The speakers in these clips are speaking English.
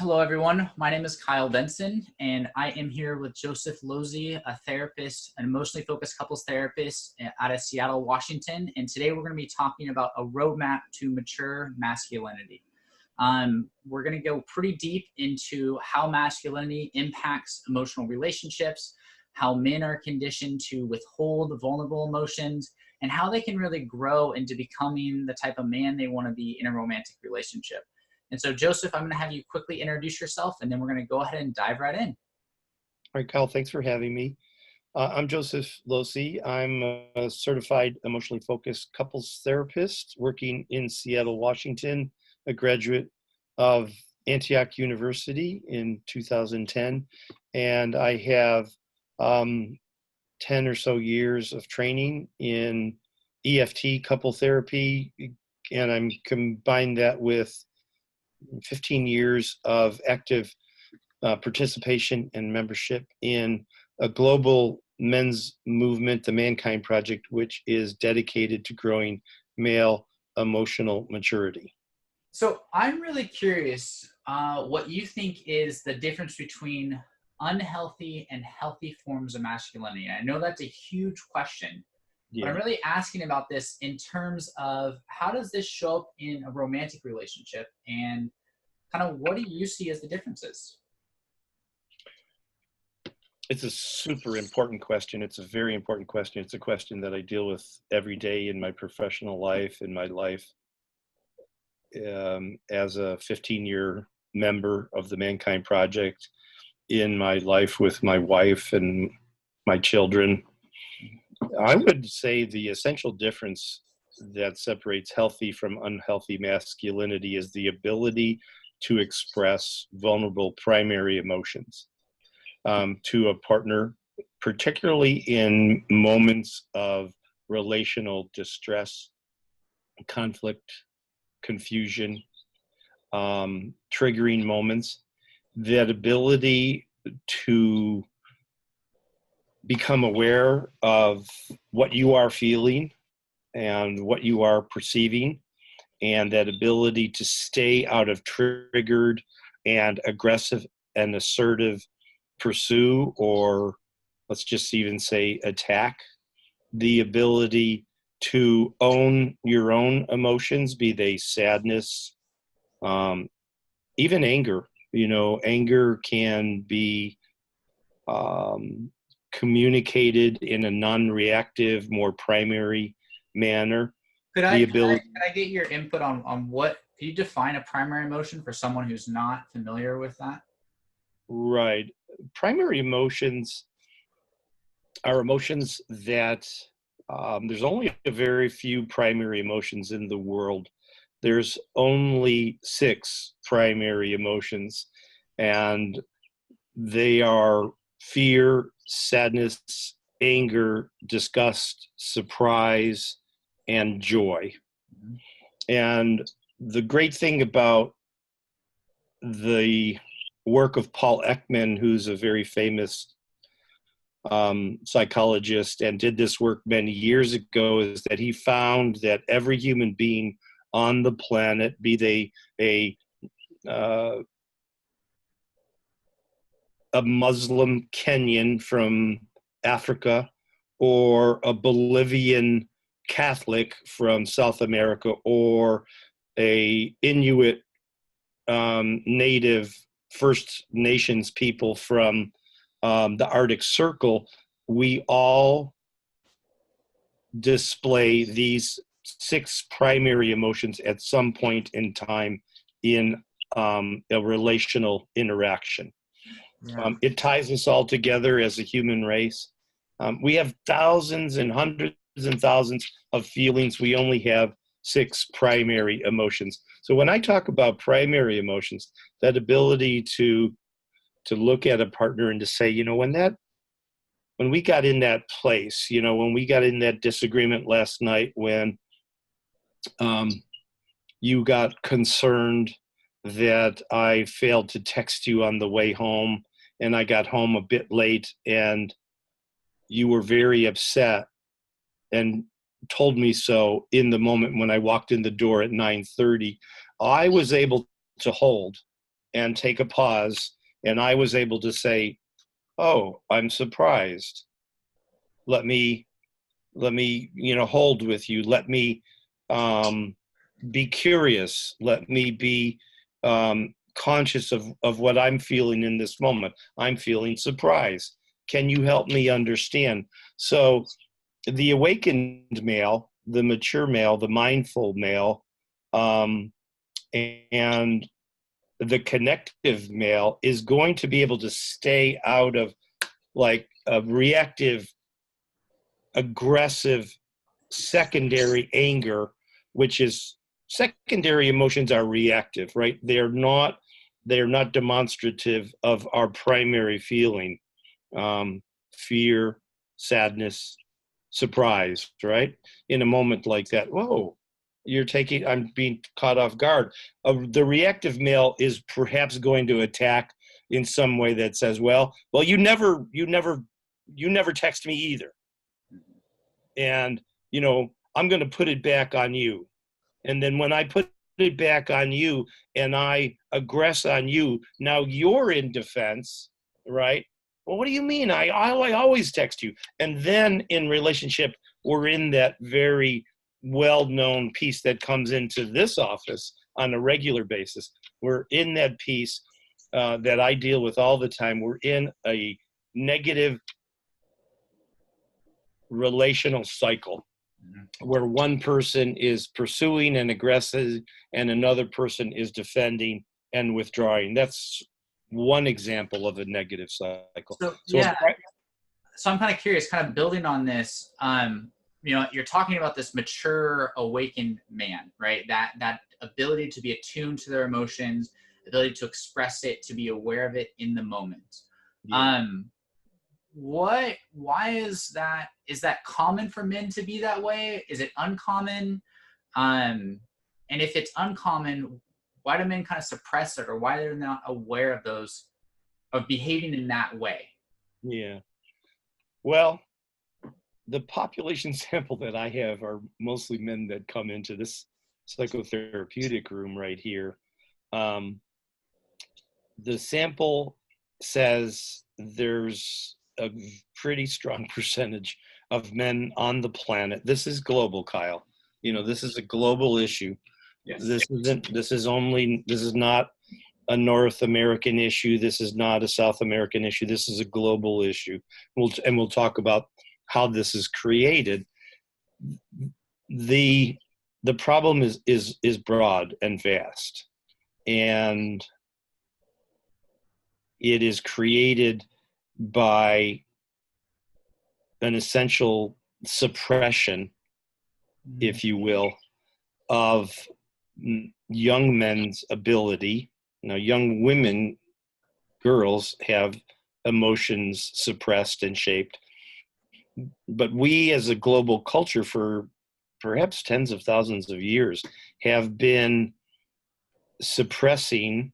Hello, everyone. My name is Kyle Benson, and I am here with Joseph Losi, a therapist, an emotionally focused couples therapist out of Seattle, Washington. And today we're going to be talking about a roadmap to mature masculinity. We're going to go pretty deep into how masculinity impacts emotional relationships, how men are conditioned to withhold vulnerable emotions, and how they can really grow into becoming the type of man they want to be in a romantic relationship. And so, Joseph, I'm going to have you quickly introduce yourself, and then we're going to go ahead and dive right in. All right, Kyle, thanks for having me. I'm Joseph Losi. I'm a certified emotionally focused couples therapist working in Seattle, Washington, a graduate of Antioch University in 2010. And I have 10 or so years of training in EFT couple therapy. And I'm combined that with 15 years of active participation and membership in a global men's movement, the Mankind Project, which is dedicated to growing male emotional maturity. So, I'm really curious what you think is the difference between unhealthy and healthy forms of masculinity. I know that's a huge question, but I'm Yeah. really asking about this in terms of how does this show up in a romantic relationship, and kind of what do you see as the differences? It's a super important question. It's a very important question. It's a question that I deal with every day in my professional life, in my life as a 15-year member of the Mankind Project, in my life with my wife and my children. I would say the essential difference that separates healthy from unhealthy masculinity is the ability to express vulnerable primary emotions to a partner, particularly in moments of relational distress, conflict, confusion, triggering moments. That ability to become aware of what you are feeling and what you are perceiving, and that ability to stay out of triggered and aggressive and assertive pursue, or let's just even say attack. The ability to own your own emotions, be they sadness, even anger. Anger can be um, communicated in a non-reactive, more primary manner. Could I, The could I, ability, could I get your input on what, can you define a primary emotion for someone who's not familiar with that? right? Primary emotions are emotions that there's only a very few primary emotions in the world. There's only 6 primary emotions, and they are fear, sadness, anger, disgust, surprise, and joy. Mhm. And the great thing about the work of Paul Ekman, who's a very famous psychologist and did this work many years ago, is that he found that every human being on the planet, be they uh, a Muslim Kenyan from Africa or a Bolivian Catholic from South America or a Inuit native First Nations people from the Arctic Circle, we all display these 6 primary emotions at some point in time in a relational interaction. Yeah. It ties us all together as a human race. We have thousands and hundreds and thousands of feelings. We only have 6 primary emotions. So when I talk about primary emotions, that ability to look at a partner and to say, when we got in that place, when we got in that disagreement last night, when um, you got concerned that I failed to text you on the way home and I got home a bit late and you were very upset and told me so in the moment when I walked in the door at 9:30, I was able to hold and take a pause. And I was able to say, oh, I'm surprised. Let me, hold with you. Let me be curious. Let me be conscious of what I'm feeling in this moment. I'm feeling surprise. Can you help me understand? So the awakened male, the mature male, the mindful male, and the connective male is going to be able to stay out of like a reactive, aggressive, secondary anger, which is secondary emotions are reactive, right? They're not demonstrative of our primary feeling, fear, sadness, surprise, right? In a moment like that, whoa, I'm being caught off guard. The reactive male is perhaps going to attack in some way that says, well, you never text me either. And, I'm going to put it back on you. And then when I put it back on you and I aggress on you, now you're in defense, right? Well, what do you mean? I always text you. And then in relationship, we're in that very well-known piece that comes into this office on a regular basis. We're in that piece that I deal with all the time. We're in a negative relational cycle where one person is pursuing and aggressive and another person is defending and withdrawing. That's one example of a negative cycle. So yeah, so I'm kind of curious, kind of building on this. You're talking about this mature, awakened man, right? That ability to be attuned to their emotions, ability to express it, to be aware of it in the moment. Yeah. Why is that common for men to be that way? Is it uncommon? And if it's uncommon, why do men kind of suppress it, or why they're not aware of behaving in that way? Yeah. Well, the population sample that I have are mostly men that come into this psychotherapeutic room right here. The sample says there's a pretty strong percentage of men on the planet. This is global, Kyle. This is a global issue. Yes. This is not a North American issue. This is not a South American issue. This is a global issue. We'll talk about how this is created. The problem is broad and vast, and it is created by an essential suppression, if you will, of young men's ability. Young women, girls have emotions suppressed and shaped. But we as a global culture for perhaps tens of thousands of years have been suppressing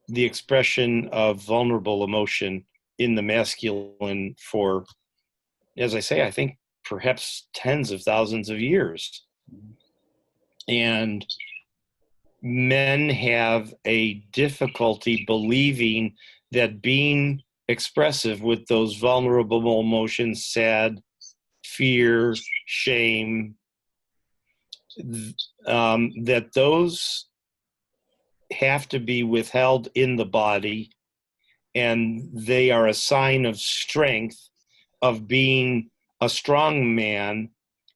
the expression of vulnerable emotion in the masculine for, as I say, I think perhaps tens of thousands of years. And men have a difficulty believing that being expressive with those vulnerable emotions, sad, fear, shame, that those have to be withheld in the body, and they are a sign of strength, of being a strong man,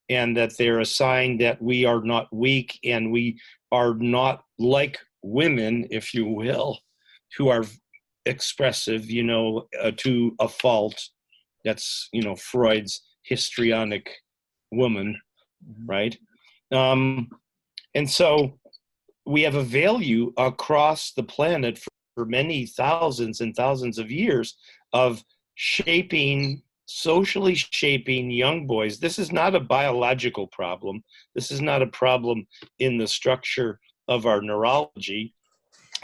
and that they're a sign that we are not weak and we are not like women, if you will, who are expressive, to a fault. That's, Freud's histrionic woman, right? And so we have a value across the planet for many thousands and thousands of years of socially shaping young boys. This is not a biological problem. This is not a problem in the structure of our neurology.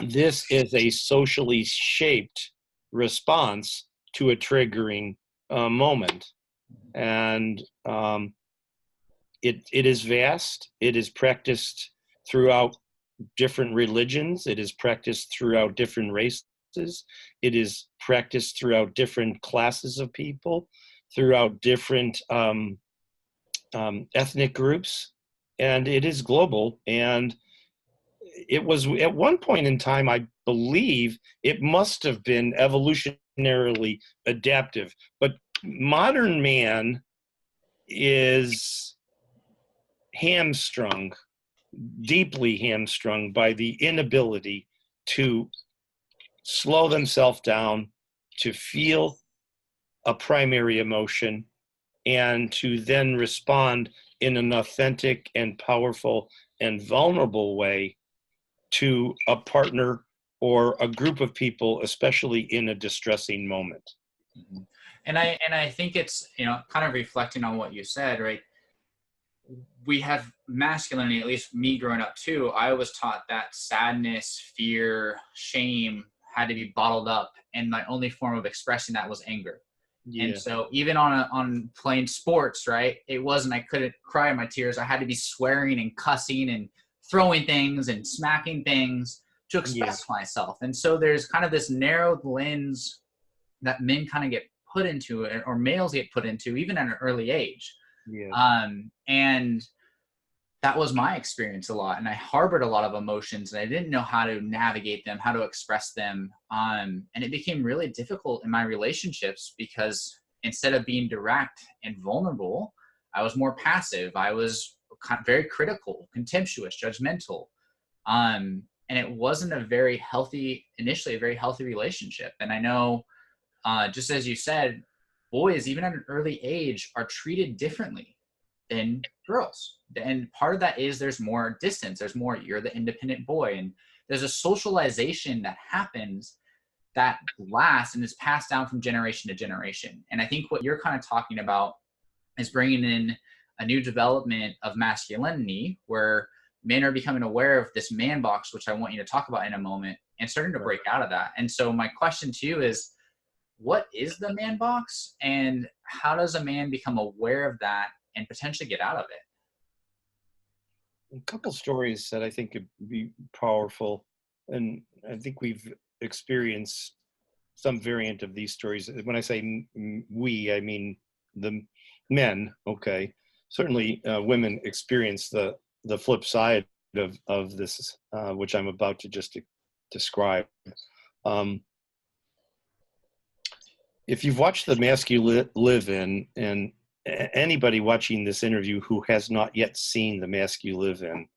This is a socially shaped response to a triggering moment. And it is vast. It is practiced throughout different religions. It is practiced throughout different races. It is practiced throughout different classes of people, throughout different ethnic groups, and it is global. And it was at one point in time, I believe it must have been evolutionarily adaptive, but modern man is hamstrung, deeply hamstrung by the inability to slow themselves down, to feel a primary emotion, and to then respond in an authentic and powerful and vulnerable way to a partner or a group of people, especially in a distressing moment. Mhm. And I think it's, kind of reflecting on what you said, right? We have masculinity, at least me growing up too. I was taught that sadness, fear, shame had to be bottled up, and my only form of expressing that was anger. And Yeah, so even on playing sports, right, it wasn't, I couldn't cry my tears. I had to be swearing and cussing and throwing things and smacking things to yeah, express myself. And so there's kind of this narrowed lens that men kind of get put into, or males get put into, even at an early age. yeah. And that was my experience a lot. And I harbored a lot of emotions, and I didn't know how to navigate them, how to express them. And it became really difficult in my relationships because instead of being direct and vulnerable, I was more passive. I was very critical, contemptuous, judgmental. And it wasn't initially a very healthy relationship. And I know, just as you said, boys, even at an early age, are treated differently than girls. And part of that is there's more distance. There's more, you're the independent boy. And there's a socialization that happens that lasts and is passed down from generation to generation. And I think what you're kind of talking about is bringing in a new development of masculinity where men are becoming aware of this man box, which I want you to talk about in a moment, and starting to break out of that. And so my question to you is, what is the man box, and how does a man become aware of that and potentially get out of it? A couple stories that I think could be powerful, and I think we've experienced some variant of these stories. When I say we, I mean the men. Okay, certainly women experience the flip side of this, which I'm about to just describe. Um, if you've watched The Mask You Live In, and anybody watching this interview who has not yet seen The Mask You Live In,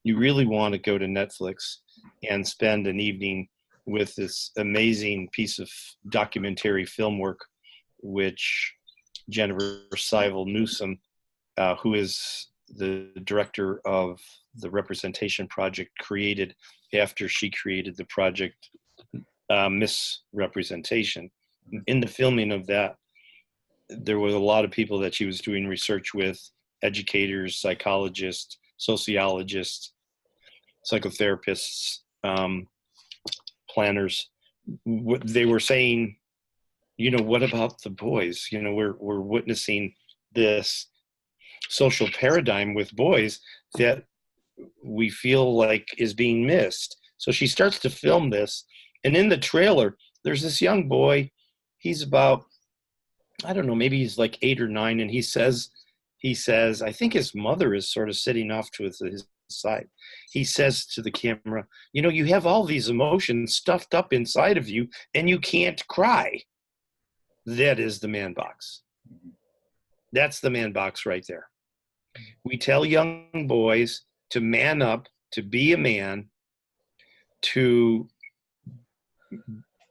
you really want to go to Netflix and spend an evening with this amazing piece of documentary film work, which Jennifer Syval Newsom, who is the director of the Representation Project, created after she created the project Misrepresentation. In the filming of that, there was a lot of people that she was doing research with, educators, psychologists, sociologists, psychotherapists, planners. They were saying, what about the boys? We're witnessing this social paradigm with boys that we feel like is being missed. So she starts to film this, and in the trailer, there's this young boy. He's about, I don't know, maybe he's like 8 or 9, and he says, I think his mother is sort of sitting off to his side. He says to the camera, you have all these emotions stuffed up inside of you, and you can't cry. That is the man box. That's the man box right there. We tell young boys to man up, to be a man, to,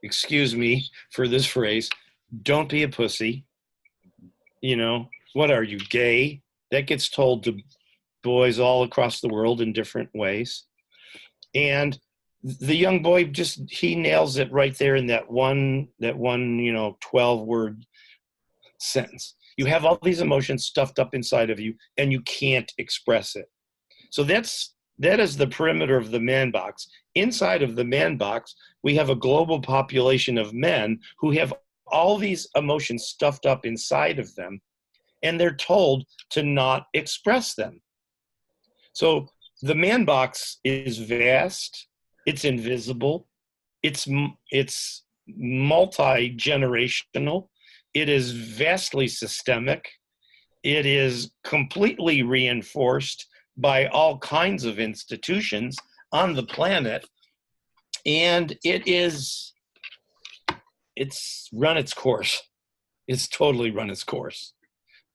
excuse me for this phrase, don't be a pussy. What are you, gay? That gets told to boys all across the world in different ways. And the young boy he nails it right there in that one 12-word sentence. You have all these emotions stuffed up inside of you, and you can't express it. So that is the perimeter of the man box. Inside of the man box, we have a global population of men who have all these emotions stuffed up inside of them, and they're told to not express them. So The man box is vast. It's invisible. It's multi-generational. It is vastly systemic. It is completely reinforced by all kinds of institutions on the planet, and it's run its course. It's totally run its course.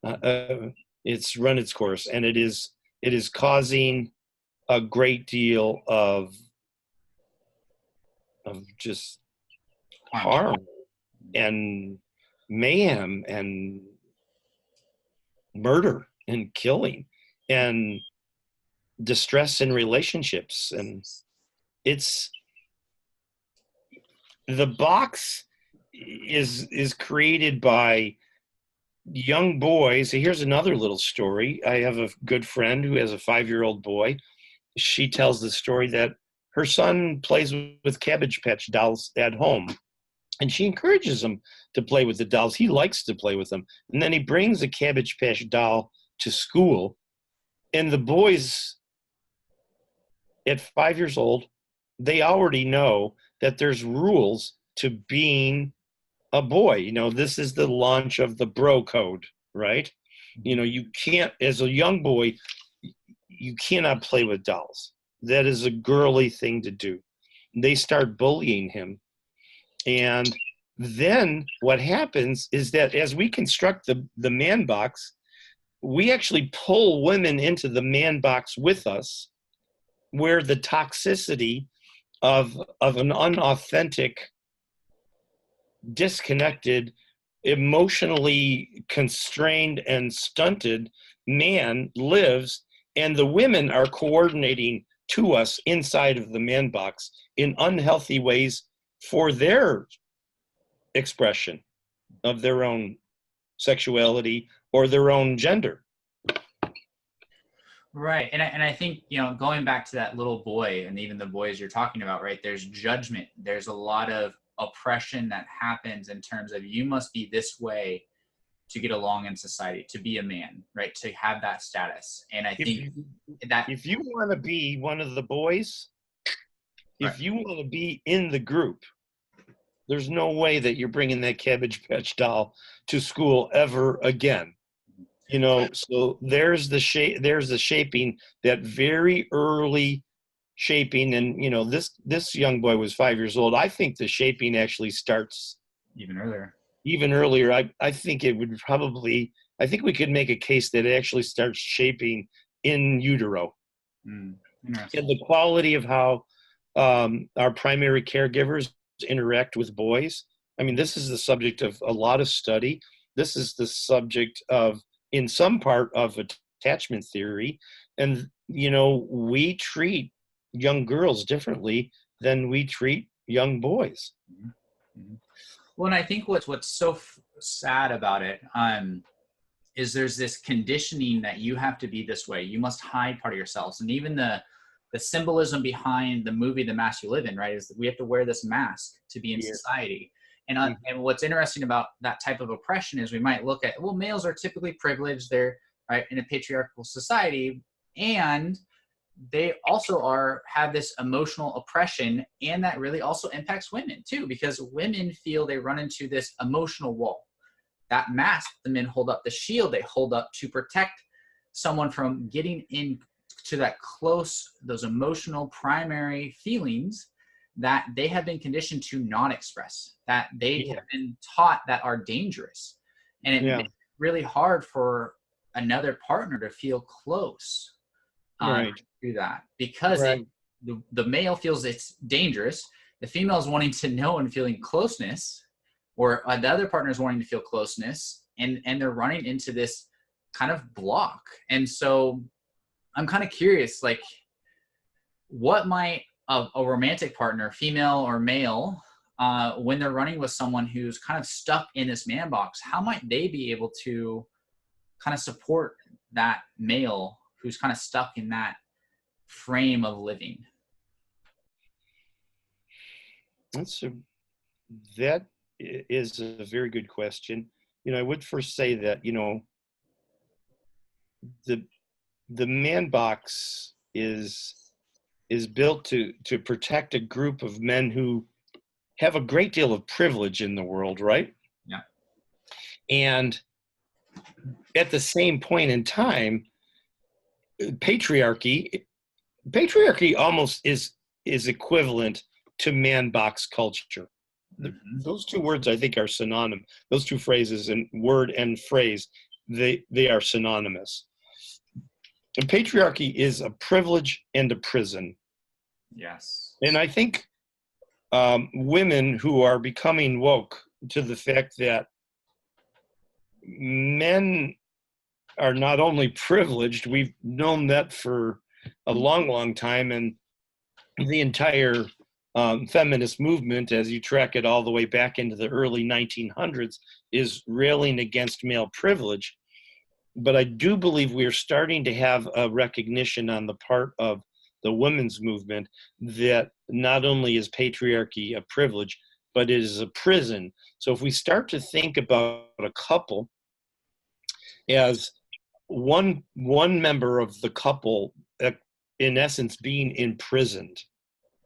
It's run its course, and it is causing a great deal of just harm and mayhem and murder and killing and distress in relationships. And it's the box is created by young boys. Here's another little story. I have a good friend who has a 5-year-old boy. She tells the story that her son plays with Cabbage Patch dolls at home, and she encourages him to play with the dolls. He likes to play with them. And then he brings a Cabbage Patch doll to school, and the boys at 5 years old, they already know that there's rules to being a boy. This is the launch of the bro code, right? You can't, as a young boy, you cannot play with dolls. That is a girly thing to do. They start bullying him. And then what happens is that as we construct the man box, we actually pull women into the man box with us, where the toxicity of an unauthentic, disconnected, emotionally constrained and stunted man lives, and the women are coordinating to us inside of the man box in unhealthy ways for their expression of their own sexuality or their own gender. Right. And I think, going back to that little boy and even the boys you're talking about, right, there's judgment. There's a lot of oppression that happens in terms of you must be this way to get along in society, to be a man, right, to have that status. And I think if you want to be one of the boys, right. If you want to be in the group, there's no way that you're bringing that Cabbage Patch doll to school ever again. So there's the shaping, that very early shaping. And this young boy was 5 years old. I think the shaping actually starts even earlier. I think we could make a case that it actually starts shaping in utero. And the quality of how our primary caregivers interact with boys. I mean, this is the subject of a lot of study. This is the subject of, in some part, of attachment theory. And, we treat young girls differently than we treat young boys. Well, and I think what's so sad about it is there's this conditioning that you have to be this way. You must hide part of yourselves. And even the symbolism behind the movie The Mask You Live In, right, is that we have to wear this mask to be in society. And what's interesting about that type of oppression is we might look at, well, males are typically privileged. They're right in a patriarchal society, and they also have this emotional oppression, and that really also impacts women too, because women feel they run into this emotional wall. That mask the men hold up, the shield they hold up to protect someone from getting into that those emotional primary feelings that they have been conditioned to not express, that they have been taught that are dangerous. And it makes it really hard for another partner to feel close to that, because the male feels it's dangerous. The female is wanting to know and feeling closeness, or the other partner is wanting to feel closeness, and they're running into this kind of block. And so I'm kind of curious, like, what might a romantic partner, female or male, when they're running with someone who's kind of stuck in this man box, how might they be able to kind of support that male who's kind of stuck in that frame of living? That is a very good question. I would first say that, the man box is built to protect a group of men who have a great deal of privilege in the world, right? Yeah. And at the same point in time, patriarchy almost is equivalent to man box culture. Mm-hmm. Those two words I think are synonymous. Those two phrases, and word and phrase, they are synonymous. And patriarchy is a privilege and a prison. Yes. And I think women who are becoming woke to the fact that men are not only privileged, we've known that for a long, long time, and the entire feminist movement, as you track it all the way back into the early 1900s, is railing against male privilege. But I do believe we are starting to have a recognition on the part of the women's movement that not only is patriarchy a privilege, but it is a prison. So if we start to think about a couple as one member of the couple, in essence, being imprisoned,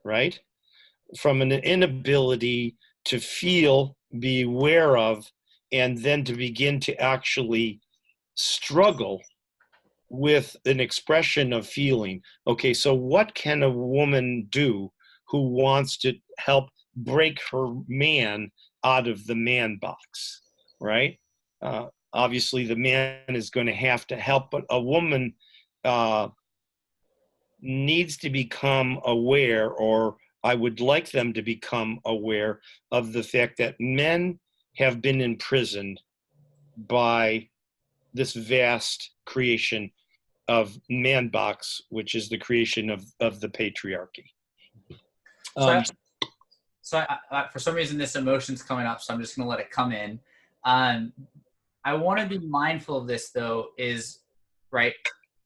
right? From an inability to feel, be aware of, and then to begin to actually struggle with an expression of feeling. Okay, so what can a woman do who wants to help break her man out of the man box, right? Obviously, the man is going to have to help, but a woman needs to become aware, or I would like them to become aware of the fact that men have been imprisoned by this vast creation of man box, which is the creation of the patriarchy. So, for some reason, this emotion's coming up, so I'm just going to let it come in. I want to be mindful of this, though, is, right,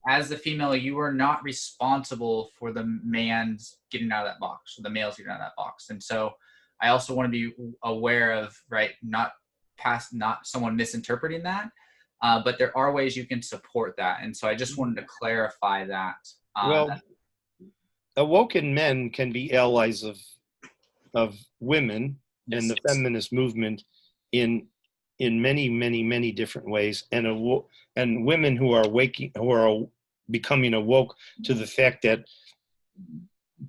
as the female, you are not responsible for the man's getting out of that box, or the male's getting out of that box. And so I also want to be aware of, right, not someone misinterpreting that, but there are ways you can support that. And so I just wanted to clarify that. Well, awoken men can be allies of women, yes, and the feminist movement in many different ways, and women who are becoming awoke to the fact that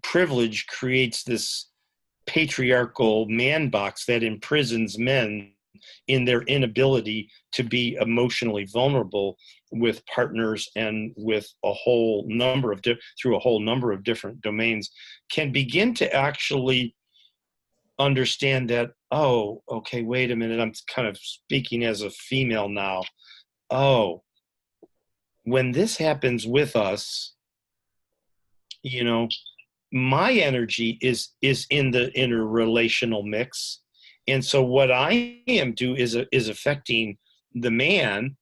privilege creates this patriarchal man box that imprisons men in their inability to be emotionally vulnerable with partners and with a whole number of through a whole number of different domains, can begin to actually understand that, oh, okay, wait a minute, I'm kind of speaking as a female now. Oh, when this happens with us, my energy is in the interrelational mix. And so what I am doing is affecting the man,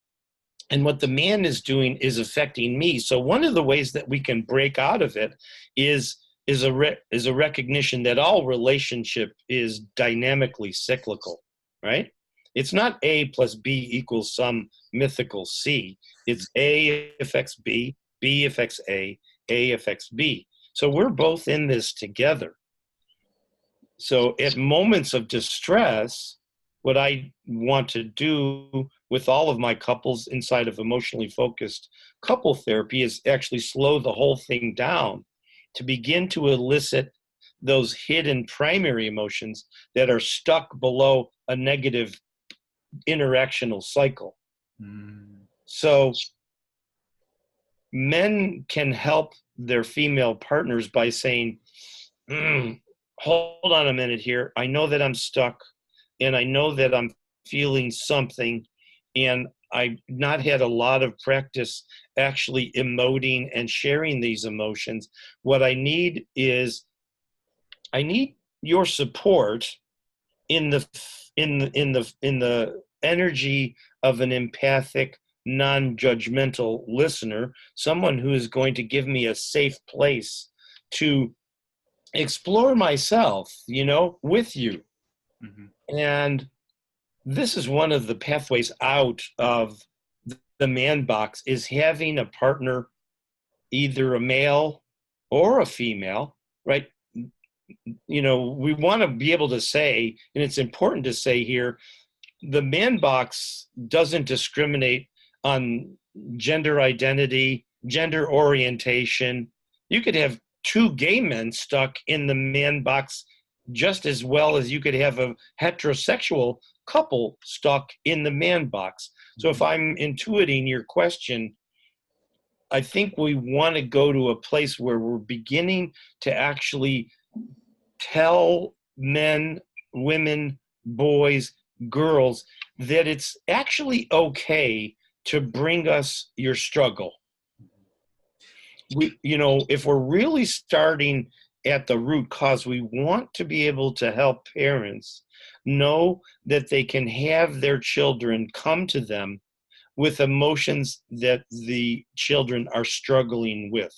and what the man is doing is affecting me. So one of the ways that we can break out of it is a recognition that all relationship is dynamically cyclical, right? It's not A plus B equals some mythical C. It's A affects B, B affects A affects B. So we're both in this together. So at moments of distress, what I want to do with all of my couples inside of emotionally focused couple therapy is actually slow the whole thing down to begin to elicit those hidden primary emotions that are stuck below a negative interactional cycle. So men can help their female partners by saying, hold on a minute here. I know that I'm stuck, and I know that I'm feeling something, and I've not had a lot of practice actually emoting and sharing these emotions. What I need is, I need your support in the energy of an empathic, non-judgmental listener, someone who is going to give me a safe place to explore myself, with you. Mm-hmm. And this is one of the pathways out of the man box, is having a partner, either a male or a female, right? We want to be able to say, and it's important to say here, the man box doesn't discriminate on gender identity, gender orientation. You could have two gay men stuck in the man box just as well as you could have a heterosexual couple stuck in the man box. So if I'm intuiting your question, I think we want to go to a place where we're beginning to actually tell men, women, boys, girls that it's actually okay to bring us your struggle. If we're really starting at the root cause, we want to be able to help parents know that they can have their children come to them with emotions that the children are struggling with.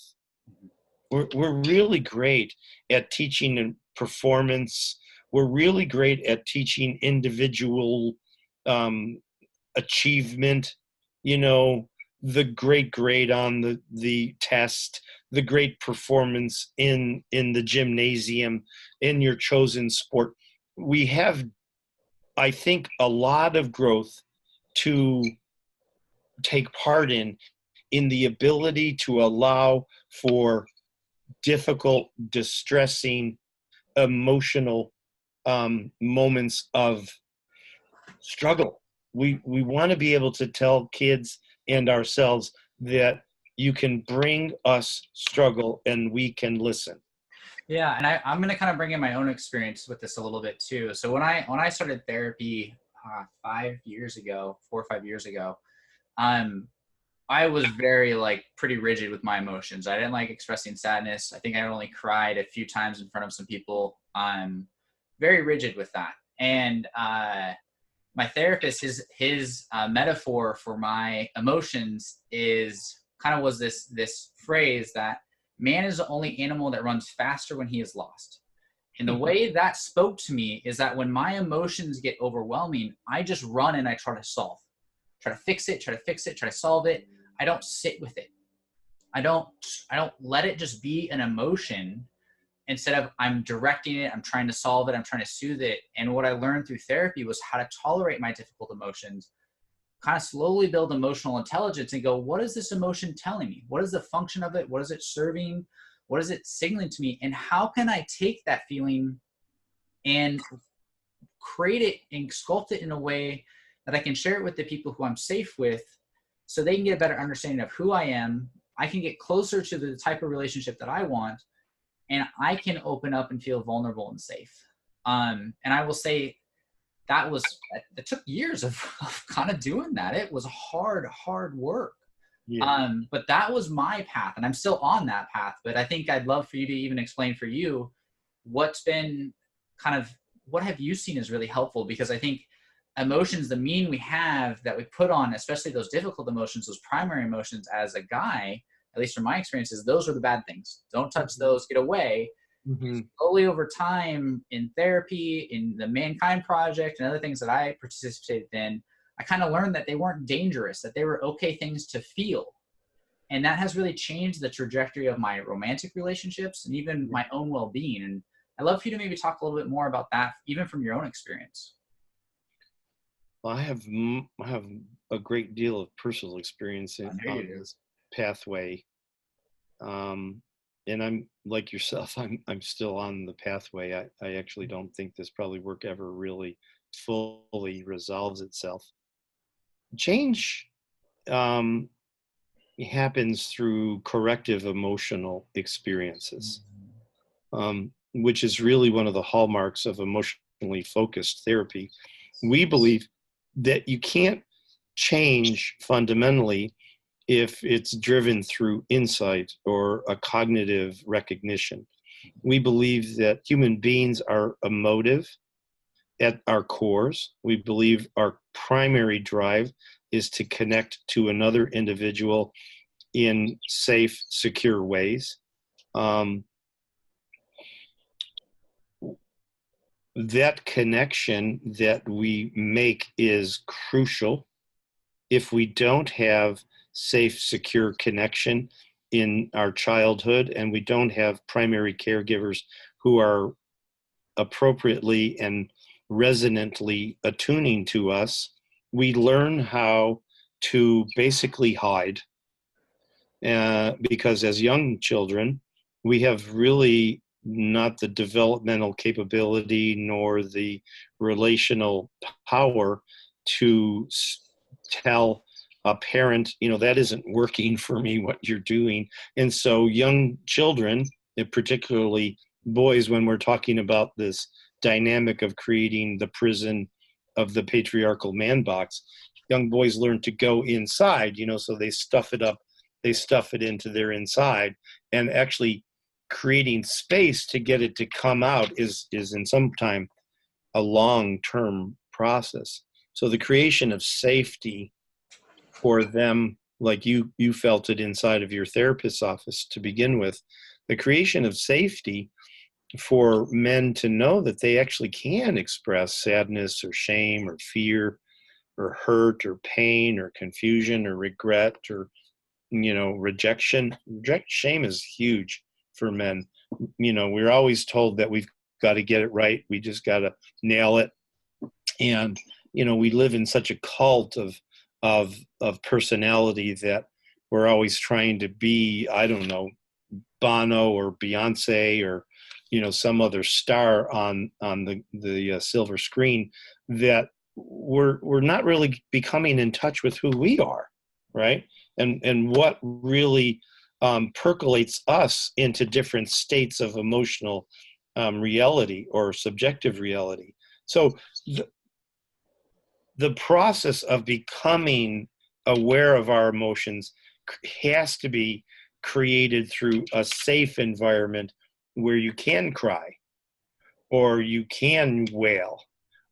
We're really great at teaching performance. We're really great at teaching individual achievement, the great grade on the test, the great performance in the gymnasium, in your chosen sport. We have, I think, a lot of growth to take part in the ability to allow for difficult, distressing, emotional moments of struggle. We want to be able to tell kids and ourselves that you can bring us struggle and we can listen. Yeah, and I'm going to kind of bring in my own experience with this a little bit too. So when I started therapy 4 or 5 years ago, I was very pretty rigid with my emotions. I didn't like expressing sadness. I think I only cried a few times in front of some people. I'm very rigid with that. And my therapist, his metaphor for my emotions was this phrase that man is the only animal that runs faster when he is lost. And the way that spoke to me is that when my emotions get overwhelming, I just run and I try to fix it, try to solve it. I don't sit with it. I don't let it just be an emotion. Instead of I'm directing it, I'm trying to solve it, I'm trying to soothe it. And what I learned through therapy was how to tolerate my difficult emotions, kind of slowly build emotional intelligence and go, what is this emotion telling me? What is the function of it? What is it serving? What is it signaling to me? And how can I take that feeling and create it and sculpt it in a way that I can share it with the people who I'm safe with so they can get a better understanding of who I am. I can get closer to the type of relationship that I want, and I can open up and feel vulnerable and safe. And I will say it took years of kind of doing that. It was hard work. Yeah. But that was my path, and I'm still on that path. But I think I'd love for you to even explain for you what have you seen as really helpful? Because I think emotions, the meaning we have that we put on, especially those difficult emotions, those primary emotions as a guy, at least from my experiences, those are the bad things. Don't touch those, get away. Mm-hmm. Slowly over time in therapy, in the Mankind Project and other things that I participated in, I kind of learned that they weren't dangerous, that they were okay things to feel. And that has really changed the trajectory of my romantic relationships and even my own well-being. And I'd love for you to maybe talk a little bit more about that, even from your own experience. Well, I have a great deal of personal experience on this pathway. And I'm like yourself, I'm still on the pathway. I actually don't think this probably work ever really fully resolves itself. Change happens through corrective emotional experiences, which is really one of the hallmarks of emotionally focused therapy. We believe that you can't change fundamentally if it's driven through insight or a cognitive recognition. We believe that human beings are emotive at our cores. We believe our primary drive is to connect to another individual in safe, secure ways. That connection that we make is crucial. If we don't have safe, secure connection, in our childhood, and we don't have primary caregivers who are appropriately and resonantly attuning to us, we learn how to basically hide. Because as young children, we have really not the developmental capability nor the relational power to tell a parent, that isn't working for me, what you're doing. And so young children, and particularly boys, when we're talking about this dynamic of creating the prison of the patriarchal man box, young boys learn to go inside, so they stuff it up, they stuff it into their inside, and actually creating space to get it to come out is in some time a long-term process. So the creation of safety for them, like you felt it inside of your therapist's office to begin with, the creation of safety for men to know that they actually can express sadness or shame or fear or hurt or pain or confusion or regret or rejection. Shame is huge for men. We're always told that we've got to get it right, we just got to nail it. And we live in such a cult of personality that we're always trying to be, I don't know, Bono or Beyonce or some other star on the silver screen, that we're not really becoming in touch with who we are, right? And what really percolates us into different states of emotional reality or subjective reality. So the process of becoming aware of our emotions has to be created through a safe environment where you can cry, or you can wail,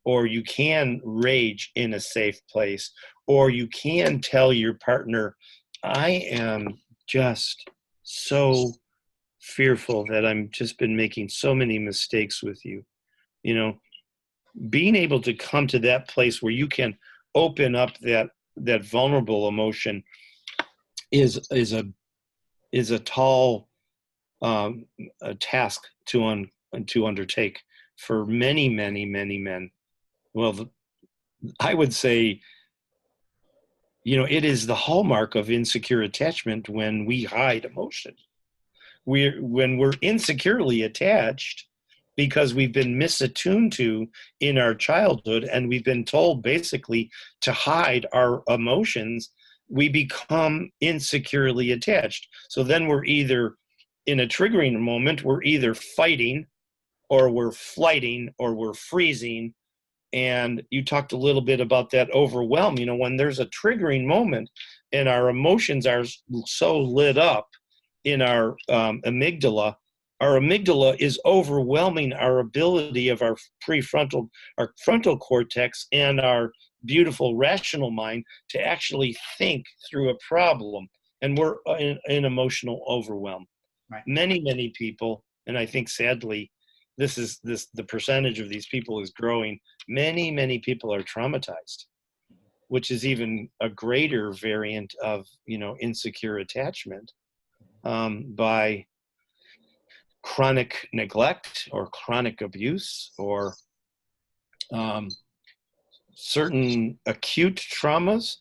or you can rage in a safe place, or you can tell your partner, I am just so fearful that I've just been making so many mistakes with you. Being able to come to that place where you can open up that vulnerable emotion is a tall a task to undertake for many men. Well, I would say, it is the hallmark of insecure attachment when we hide emotion. When we're insecurely attached because we've been misattuned to in our childhood, and we've been told basically to hide our emotions, we become insecurely attached. So then we're either in a triggering moment, we're either fighting or we're flighting or we're freezing. And you talked a little bit about that overwhelm. When there's a triggering moment and our emotions are so lit up in our amygdala is overwhelming our ability of our frontal cortex and our beautiful rational mind to actually think through a problem. And we're in emotional overwhelm. Right. Many people, and I think sadly, the percentage of these people is growing. Many people are traumatized, which is even a greater variant of insecure attachment, by chronic neglect or chronic abuse or certain acute traumas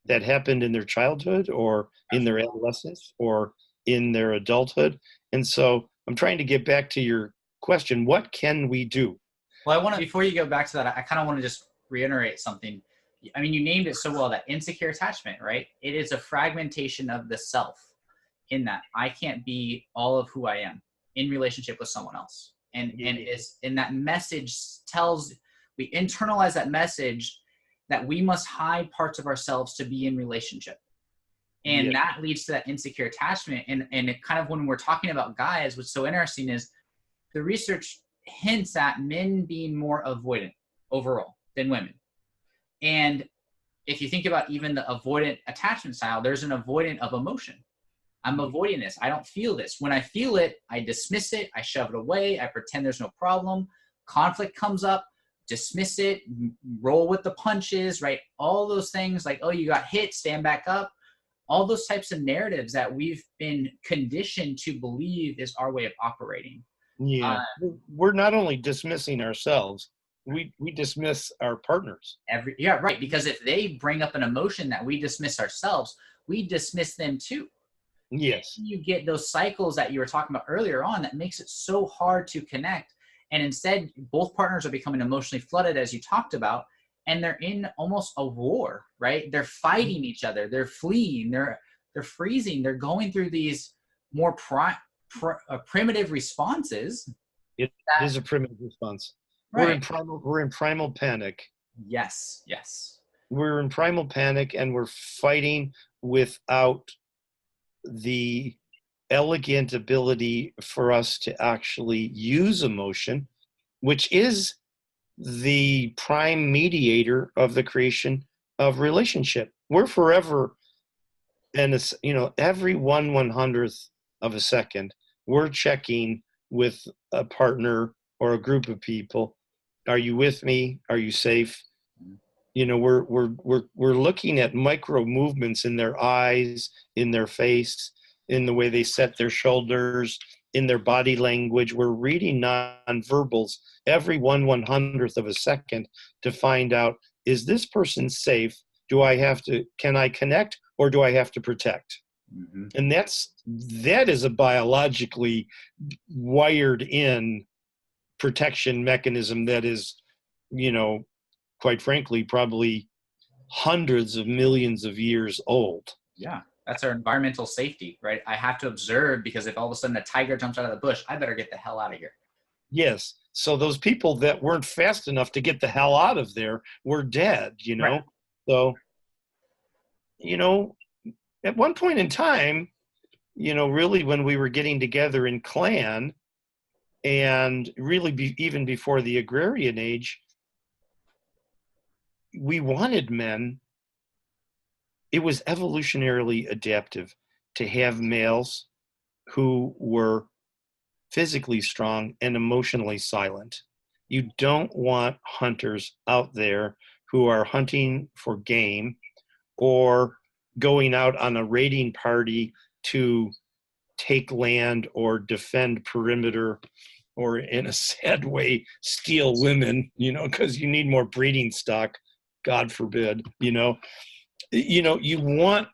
that happened in their childhood or in their adolescence or in their adulthood. And so I'm trying to get back to your question, what can we do? Well, before you go back to that, I kind of want to just reiterate something. I mean, you named it so well, that insecure attachment, right? It is a fragmentation of the self, in that I can't be all of who I am in relationship with someone else. And that message we internalize that message that we must hide parts of ourselves to be in relationship. And that leads to that insecure attachment. And it kind of, when we're talking about guys, what's so interesting is the research hints at men being more avoidant overall than women. And if you think about even the avoidant attachment style, there's an avoidant of emotion. I'm avoiding this. I don't feel this. When I feel it, I dismiss it. I shove it away. I pretend there's no problem. Conflict comes up, dismiss it, roll with the punches, right? All those things like, oh, you got hit, stand back up. all those types of narratives that we've been conditioned to believe is our way of operating. Yeah. Uh, We're not only dismissing ourselves, we dismiss our partners. yeah, right. Because if they bring up an emotion that we dismiss ourselves, we dismiss them too. Yes. You get those cycles that you were talking about earlier on that makes it so hard to connect. And instead, both partners are becoming emotionally flooded, as you talked about, and they're in almost a war, right? They're fighting each other, they're fleeing, they're freezing, they're going through these more primitive responses. It That is a primitive response. right? We're in primal panic. Yes, yes, We're in primal panic, and we're fighting without the elegant ability for us to actually use emotion, which is the prime mediator of the creation of relationship. We're forever, and it's, every 1/100th of a second, we're checking with a partner or a group of people. Are you with me? Are you safe? We're looking at micro movements in their eyes, in their face, in the way they set their shoulders, in their body language. We're reading nonverbals every 1/100th of a second to find out, is this person safe? Can I connect, or do I have to protect? mm-hmm. And that is a biologically wired in protection mechanism that is, quite frankly, probably hundreds of millions of years old. Yeah, that's our environmental safety, right? I have to observe because if all of a sudden a tiger jumps out of the bush, I better get the hell out of here. Yes. So those people that weren't fast enough to get the hell out of there were dead, Right. So, at one point in time, really when we were getting together in clan, and really even before the agrarian age, we wanted men. It was evolutionarily adaptive to have males who were physically strong and emotionally silent. You don't want hunters out there who are hunting for game or going out on a raiding party to take land or defend perimeter, or in a sad way, steal women, because you need more breeding stock, God forbid. You want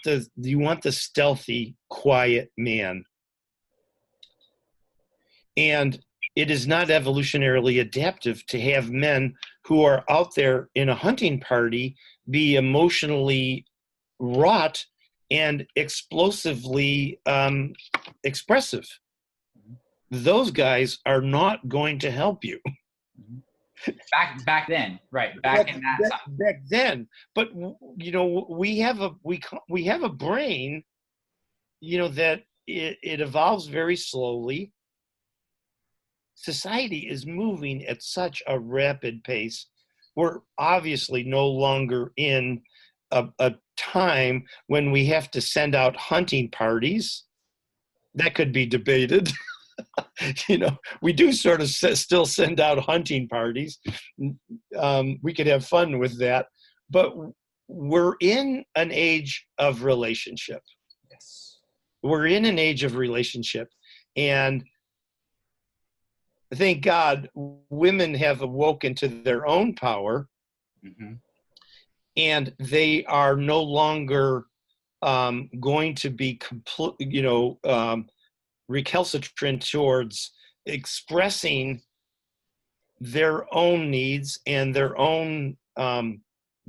the stealthy, quiet man. And it is not evolutionarily adaptive to have men who are out there in a hunting party be emotionally wrought and explosively expressive. Those guys are not going to help you. Back then, right? Back in that time. Back then, but we have a brain, that it evolves very slowly. Society is moving at such a rapid pace. We're obviously no longer in a time when we have to send out hunting parties. That could be debated. We do sort of still send out hunting parties. We could have fun with that, but we're in an age of relationship. Yes. We're in an age of relationship, and thank God women have awoken to their own power, Mm-hmm. and they are no longer going to be recalcitrant towards expressing their own needs and their own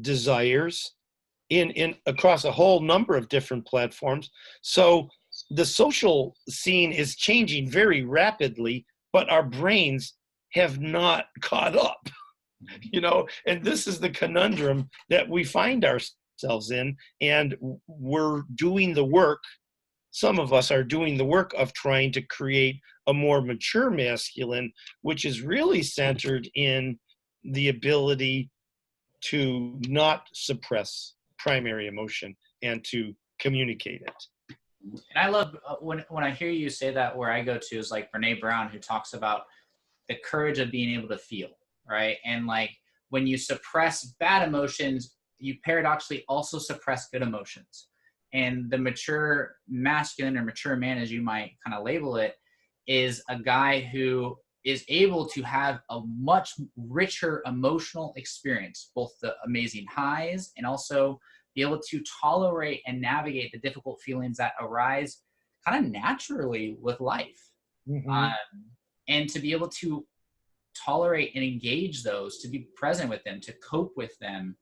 desires in across a whole number of different platforms. So the social scene is changing very rapidly, but our brains have not caught up. And this is the conundrum that we find ourselves in, and we're doing the work. Some of us are doing the work of trying to create a more mature masculine, which is really centered in the ability to not suppress primary emotion and to communicate it. And I love when I hear you say that. Where I go to is like Brene Brown, who talks about the courage of being able to feel, right? And like when you suppress bad emotions, you paradoxically also suppress good emotions. And the mature masculine or mature man, as you might kind of label it, is a guy who is able to have a much richer emotional experience, both the amazing highs and also be able to tolerate and navigate the difficult feelings that arise kind of naturally with life. Mm-hmm. And to be able to tolerate and engage those, to be present with them, to cope with them,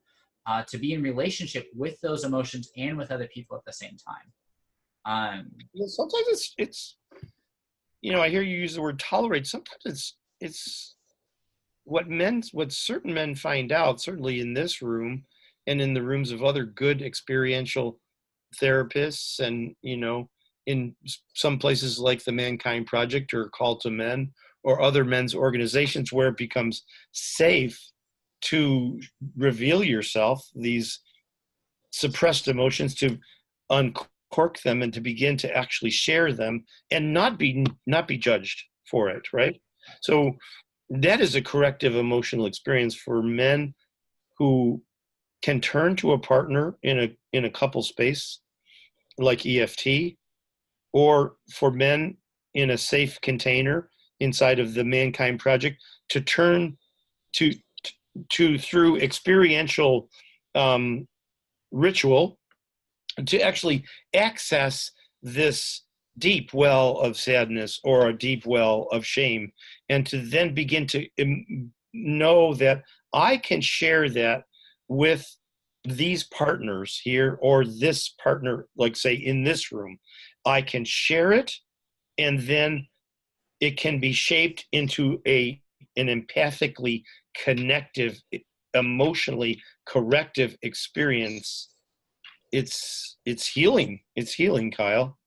to be in relationship with those emotions and with other people at the same time. Sometimes it's I hear you use the word tolerate. Sometimes it's what certain men find out, certainly in this room and in the rooms of other good experiential therapists, and in some places like the Mankind Project or Call to Men or other men's organizations, where it becomes safe to reveal yourself, these suppressed emotions, to uncork them and to begin to actually share them and not be judged for it, right? So that is a corrective emotional experience for men who can turn to a partner in a couple space like EFT, or for men in a safe container inside of the Mankind Project to turn to through experiential ritual to actually access this deep well of sadness or a deep well of shame, and to then begin to know that I can share that with these partners here, or this partner, like say in this room. I can share it, and then it can be shaped into an empathically connective, emotionally corrective experience. It's healing. It's healing, Kyle.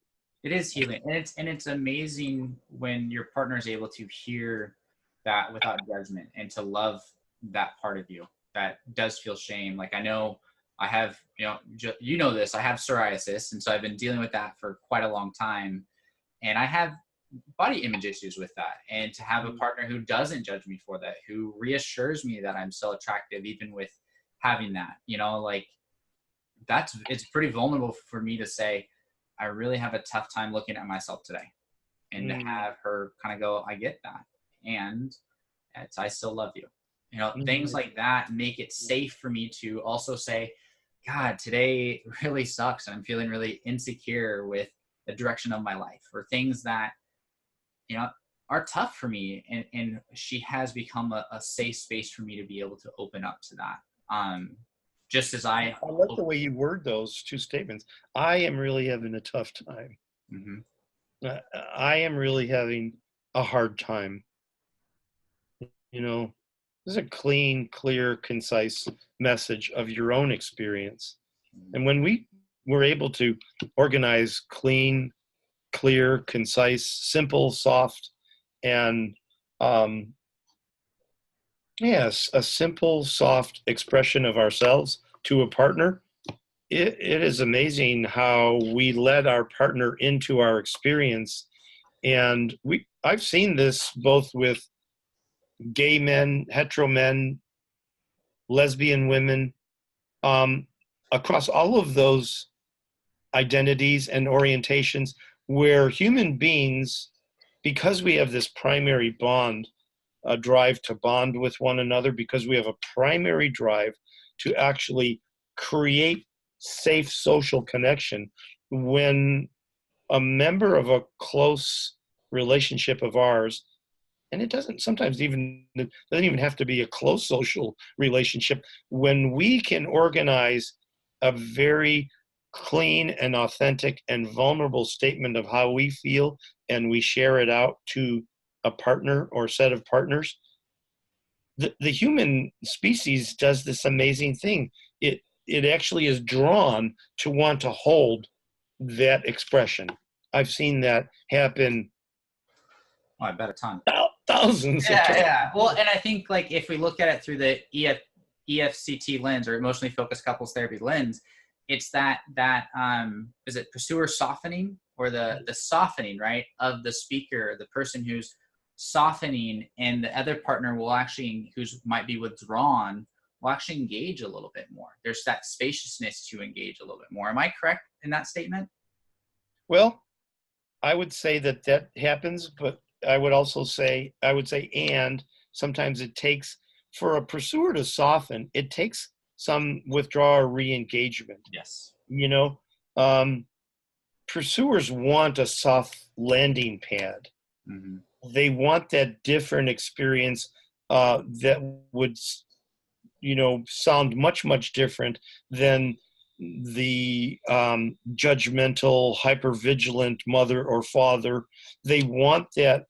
It is healing, and it's amazing when your partner is able to hear that without judgment and to love that part of you that does feel shame. Like I know I have, you know this. I have psoriasis, and so I've been dealing with that for quite a long time, and I have body image issues with that. And to have a partner who doesn't judge me for that, who reassures me that I'm still attractive even with having that, like it's pretty vulnerable for me to say, I really have a tough time looking at myself today. And to have her kind of go, I get that. And I still love you. Things like that make it safe for me to also say, God, today really sucks. And I'm feeling really insecure with the direction of my life, or things that, are tough for me. And she has become a safe space for me to be able to open up to that. Just as I like the way you word those two statements. I am really having a tough time. Mm-hmm. I am really having a hard time. This is a clean, clear, concise message of your own experience. And when we were able to organize clean, clear, concise, simple, soft, and yes, a simple, soft expression of ourselves to a partner, it is amazing how we let our partner into our experience. And I've seen this both with gay men, hetero men, lesbian women, across all of those identities and orientations, where human beings, because we have this primary bond, a drive to bond with one another, because we have a primary drive to actually create safe social connection. When a member of a close relationship of ours, and it doesn't have to be a close social relationship, when we can organize a very clean and authentic and vulnerable statement of how we feel, and we share it out to a partner or set of partners, the human species does this amazing thing. It actually is drawn to want to hold that expression. I've seen that happen. Oh, I bet a ton. Thousands of Yeah, times. yeah. Well, and I think like if we look at it through the EFCT lens, or emotionally focused couples therapy lens, it's that is it pursuer softening, or the softening, right, of the speaker, the person who's softening, and the other partner will actually, who's might be withdrawn, will actually engage a little bit more. There's that spaciousness to engage a little bit more. Am I correct in that statement? Well, I would say that that happens, but I would also say, and sometimes it takes, for a pursuer to soften, it takes some withdrawal or re-engagement. Yes. You know, pursuers want a soft landing pad. Mm-hmm. They want that different experience that would, sound much, much different than the judgmental, hypervigilant mother or father. They want that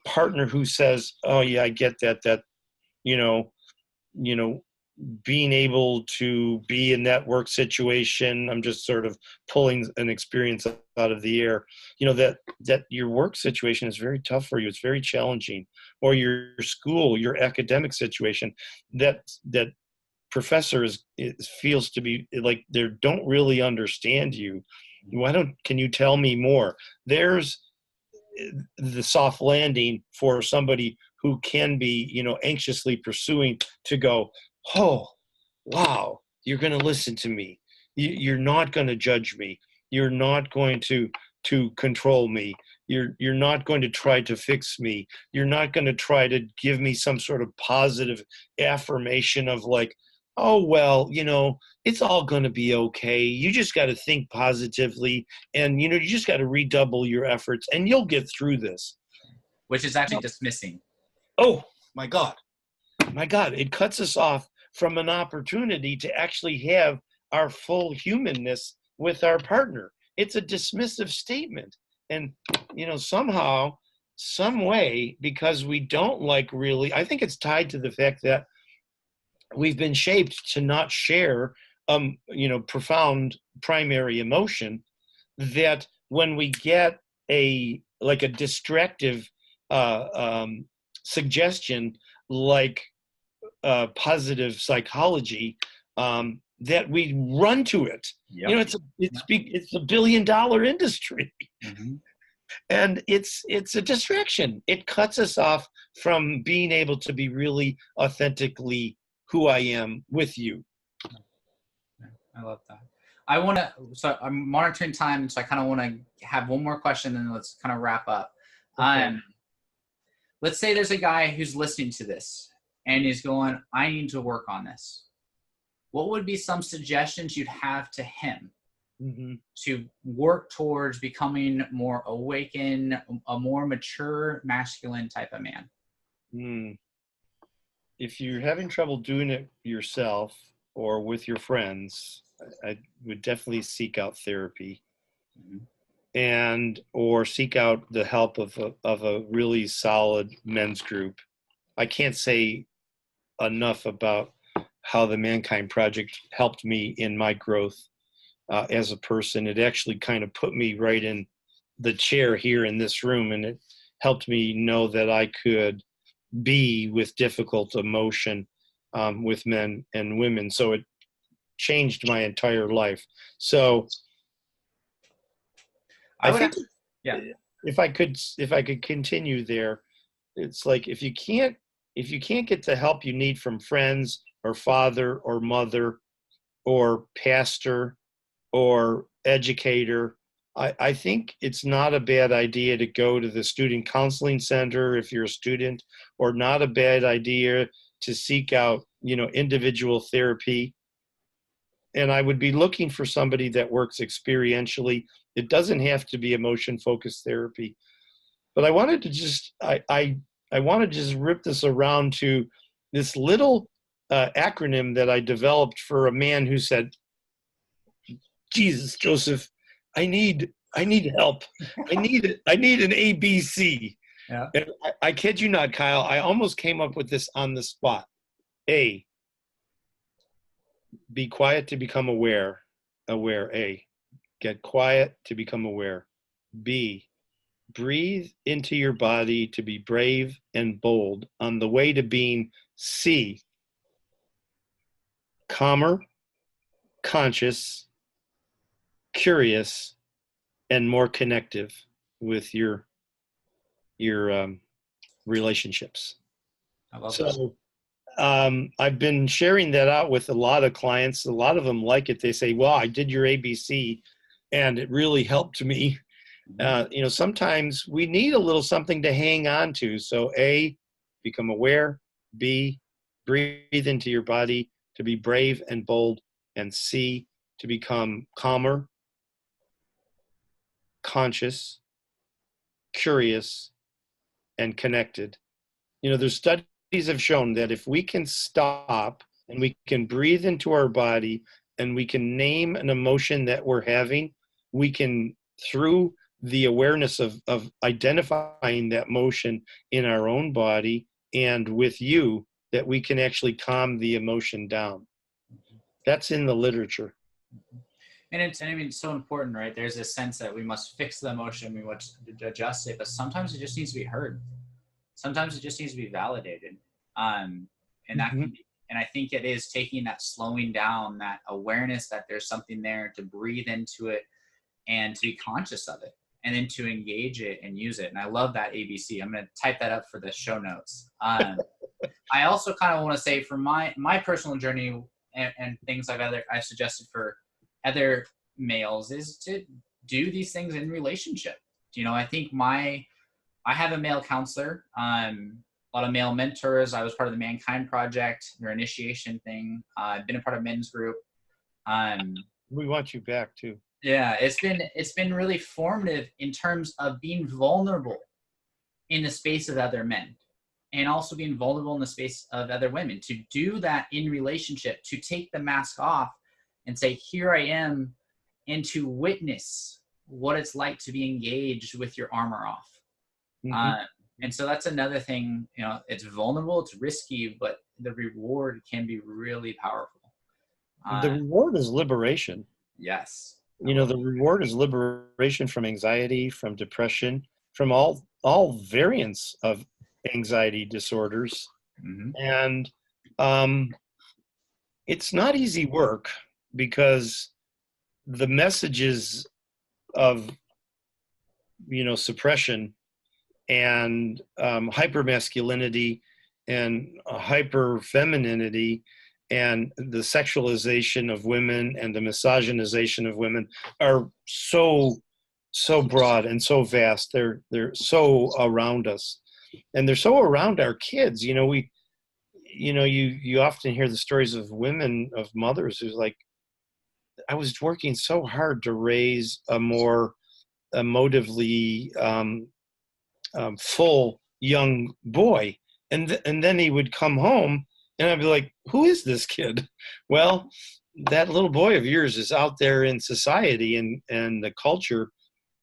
partner who says, "Oh yeah, I get that. That you know, you know, being able to be in that work situation." I'm just sort of pulling an experience out of the air. That your work situation is very tough for you. It's very challenging, or your school, your academic situation. That professor feels to be like they don't really understand you. Can you tell me more? There's the soft landing for somebody who can be, anxiously pursuing, to go, "Oh, wow, you're going to listen to me. You're not going to judge me. You're not going to control me. You're not going to try to fix me. You're not going to try to give me some sort of positive affirmation of like, oh, well, it's all going to be okay. You just got to think positively, and, you just got to redouble your efforts and you'll get through this." Which is actually dismissing. Oh, my God. My God, it cuts us off from an opportunity to actually have our full humanness with our partner. It's a dismissive statement. And, somehow, some way, because we don't I think it's tied to the fact that we've been shaped to not share, profound primary emotion, that when we get a distractive suggestion, like positive psychology, that we run to it. Yep. It's a billion-dollar industry. Mm-hmm. And it's a distraction. It cuts us off from being able to be really authentically who I am with you. I love that. So I'm monitoring time, so I kind of want to have one more question and let's kind of wrap up. Okay. Let's say there's a guy who's listening to this and he's going, I need to work on this. What would be some suggestions you'd have to him to work towards becoming more awakened, a more mature, masculine type of man? If you're having trouble doing it yourself or with your friends, I would definitely seek out therapy, or seek out the help of a really solid men's group. I can't say enough about how the Mankind Project helped me in my growth as a person. It actually kind of put me right in the chair here in this room, and it helped me know that I could be with difficult emotion with men and women. So it changed my entire life. So I think if I could continue there, it's like if you can't get the help you need from friends or father or mother or pastor or educator, I think it's not a bad idea to go to the student counseling center if you're a student, or not a bad idea to seek out, individual therapy. And I would be looking for somebody that works experientially. It doesn't have to be emotion-focused therapy. But I wanted to I want to just rip this around to this little acronym that I developed for a man who said, "Jesus, Joseph, I need help. I need an ABC." Yeah. And I kid you not, Kyle, I almost came up with this on the spot. A, be quiet to become aware. A, get quiet to become aware. B, breathe into your body to be brave and bold on the way to being C, calmer, conscious, curious, and more connective with your relationships. I love So I've been sharing that out with a lot of clients. A lot of them like it. They say, well, I did your ABC and it really helped me. Mhm. Sometimes we need a little something to hang on to. So A, become aware. B, breathe into your body to be brave and bold. And C, to become calmer, conscious, curious, and connected. There's studies have shown that if we can stop and we can breathe into our body and we can name an emotion that we're having, we can, through the awareness of identifying that motion in our own body and with you, that we can actually calm the emotion down. That's in the literature. And I mean, it's so important, right? There's this sense that we must fix the emotion, we must adjust it, but sometimes it just needs to be heard. Sometimes it just needs to be validated. Um, and that Mm-hmm. can be, and I think it is taking that slowing down, that awareness that there's something there, to breathe into it and to be conscious of it, and then to engage it and use it. And I love that ABC. I'm going to type that up for the show notes. I also kind of want to say, for my personal journey, and things I've suggested for other males, is to do these things in relationship. I think I have a male counselor, a lot of male mentors. I was part of the Mankind Project, their initiation thing. I've been a part of men's group. Um, We want you back too. yeah, it's been really formative in terms of being vulnerable in the space of other men, and also being vulnerable in the space of other women. To do that in relationship, to take the mask off and say, here I am, and to witness what it's like to be engaged with your armor off. Mm-hmm. Uh, and so that's another thing. It's vulnerable, it's risky, but the reward can be really powerful. The Uh, reward is liberation. yes. The reward is liberation from anxiety, from depression, from all variants of anxiety disorders. Mm-hmm. And um, it's not easy work because the messages of suppression and hypermasculinity and hyper femininity and the sexualization of women and the misogynization of women are so broad and so vast. They're so around us, and they're so around our kids. You often hear the stories of women, of mothers who's like, I was working so hard to raise a more emotively full young boy, and then he would come home, and I'd be like, "Who is this kid?" Well, that little boy of yours is out there in society, and the culture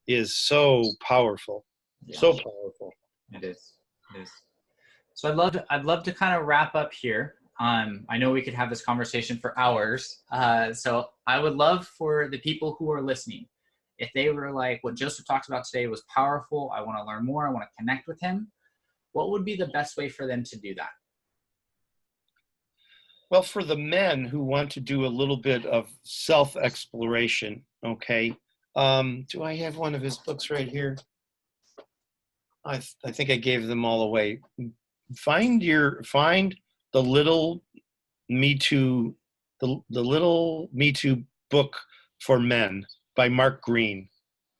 is so powerful, Yeah, so powerful. it is. It is. So I'd love to kind of wrap up here. I know we could have this conversation for hours. So I would love for the people who are listening, if they were like, what Joseph talked about today was powerful, I want to learn more, I want to connect with him, what would be the best way for them to do that? Well, for the men who want to do a little bit of self-exploration, okay. Do I have one of his books right here? I think I gave them all away. Find the little Me Too, the little Me Too book for men by Mark Green.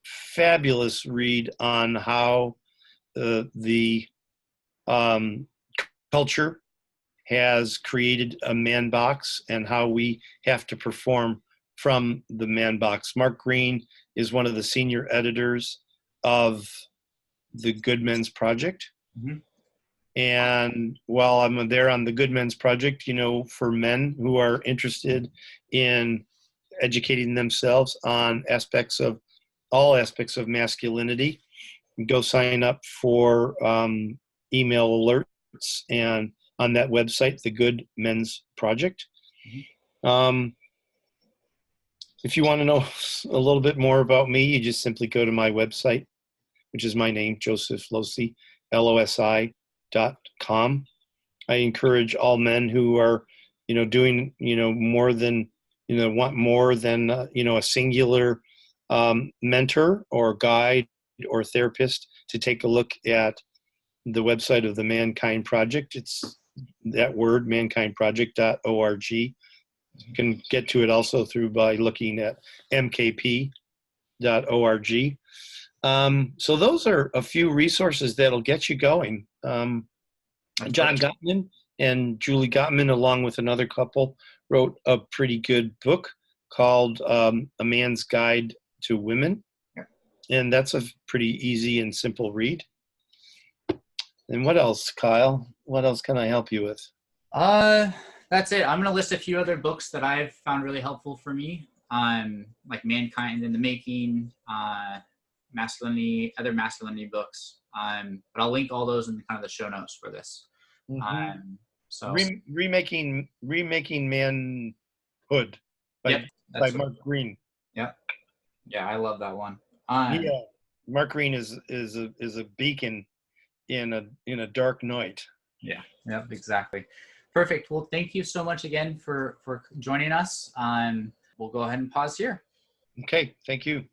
Fabulous read on how the um, culture has created a man box and how we have to perform from the man box. Mark Green is one of the senior editors of the Good Men's Project. Mm-hmm. And while I'm there on the Good Men's Project, for men who are interested in educating themselves on all aspects of masculinity, go sign up for email alerts and on that website, the Good Men's Project. Um, if you want to know a little bit more about me, you just simply go to my website, which is my name, Joseph Losi, LOSI.com. I encourage all men who are, doing, more than, want more than, a singular mentor or guide or therapist to take a look at the website of the Mankind Project. It's that word, mankindproject.org. You can get to it also by looking at mkp.org. So those are a few resources that'll get you going. John Gottman and Julie Gottman, along with another couple, wrote a pretty good book called A Man's Guide to Women. Yeah. And that's a pretty easy and simple read. And what else, Kyle? What else can I help you with? That's it. I'm going to list a few other books that I've found really helpful for me. Like Mankind in the Making, Masculinity, other masculinity books. But I'll link all those in kind of the show notes for this. Mm-hmm. So remaking manhood by Mark Green. Yep. Yeah, I love that one. Yeah, Mark Green is a beacon in a dark night. Yeah. Yep. Exactly. Perfect. Well, thank you so much again for joining us. We'll go ahead and pause here. Okay. Thank you.